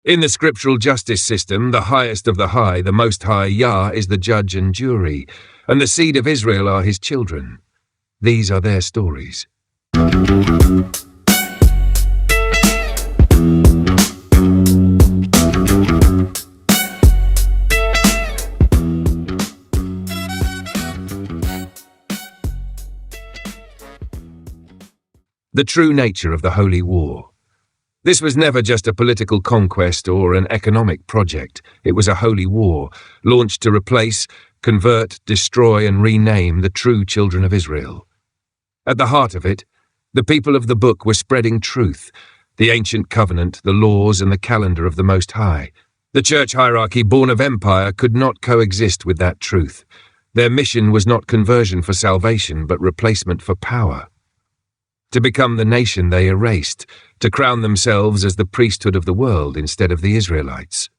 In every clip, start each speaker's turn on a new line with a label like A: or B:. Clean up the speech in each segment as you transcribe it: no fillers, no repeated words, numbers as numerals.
A: In the scriptural justice system, the highest of the high, the Most High, Yah, is the judge and jury, and the seed of Israel are his children. These are their stories. The true nature of the Holy War. This was never just a political conquest or an economic project. It was a holy war, launched to replace, convert, destroy, and rename the true children of Israel. At the heart of it, the people of the book were spreading truth, the ancient covenant, the laws, and the calendar of the Most High. The church hierarchy born of empire could not coexist with that truth. Their mission was not conversion for salvation, but replacement for power. To become the nation they erased, to crown themselves as the priesthood of the world instead of the Israelites.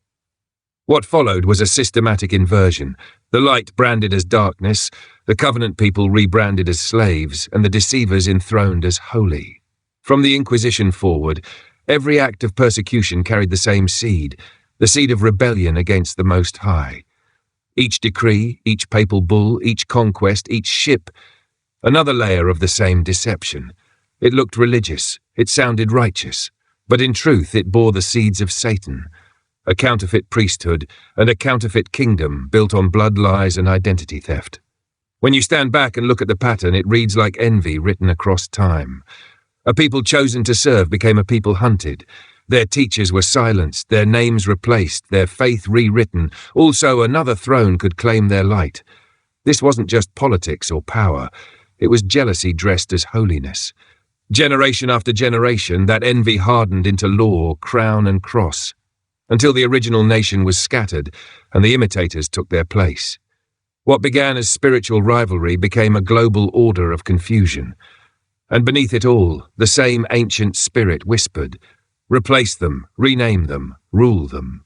A: What followed was a systematic inversion, the light branded as darkness, the covenant people rebranded as slaves, and the deceivers enthroned as holy. From the Inquisition forward, every act of persecution carried the same seed, the seed of rebellion against the Most High. Each decree, each papal bull, each conquest, each ship, another layer of the same deception. It looked religious, it sounded righteous, but in truth it bore the seeds of Satan, a counterfeit priesthood and a counterfeit kingdom built on blood lies and identity theft. When you stand back and look at the pattern, it reads like envy written across time. A people chosen to serve became a people hunted. Their teachers were silenced, their names replaced, their faith rewritten. Also, another throne could claim their light. This wasn't just politics or power, it was jealousy dressed as holiness. Generation after generation, that envy hardened into law, crown, and cross, until the original nation was scattered and the imitators took their place. What began as spiritual rivalry became a global order of confusion. And beneath it all, the same ancient spirit whispered, "Replace them, rename them, rule them."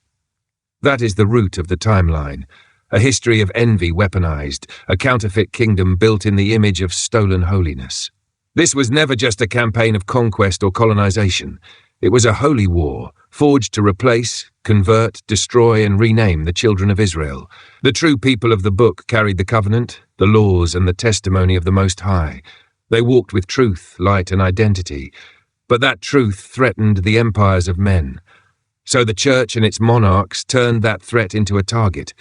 A: That is the root of the timeline, a history of envy weaponized, a counterfeit kingdom built in the image of stolen holiness. This was never just a campaign of conquest or colonization. It was a holy war, forged to replace, convert, destroy, and rename the children of Israel. The true people of the book carried the covenant, the laws, and the testimony of the Most High. They walked with truth, light, and identity, but that truth threatened the empires of men. So the church and its monarchs turned that threat into a target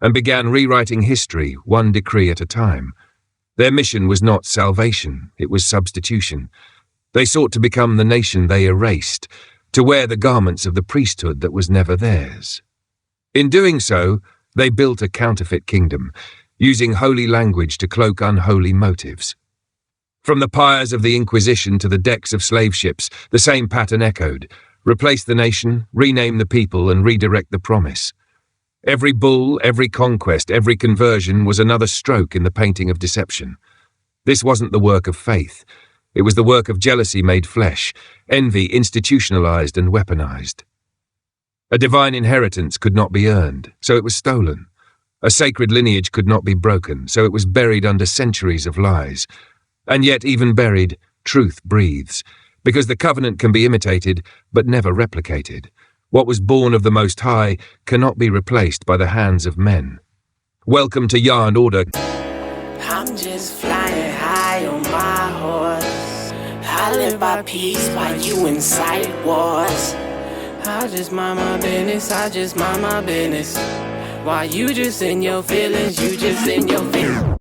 A: and began rewriting history, one decree at a time. Their mission was not salvation, it was substitution. They sought to become the nation they erased, to wear the garments of the priesthood that was never theirs. In doing so, they built a counterfeit kingdom, using holy language to cloak unholy motives. From the pyres of the Inquisition to the decks of slave ships, the same pattern echoed: replace the nation, rename the people, and redirect the promise. Every bull, every conquest, every conversion was another stroke in the painting of deception. This wasn't the work of faith. It was the work of jealousy made flesh, envy institutionalized and weaponized. A divine inheritance could not be earned, so it was stolen. A sacred lineage could not be broken, so it was buried under centuries of lies. And yet, even buried, truth breathes, because the covenant can be imitated, but never replicated. What was born of the Most High cannot be replaced by the hands of men. Welcome to Yah and Order.
B: I'm just flying high on my horse. I live by peace while you incite wars. I just mind my business, I just mind my business. While you just in your feelings, you just in your feelings.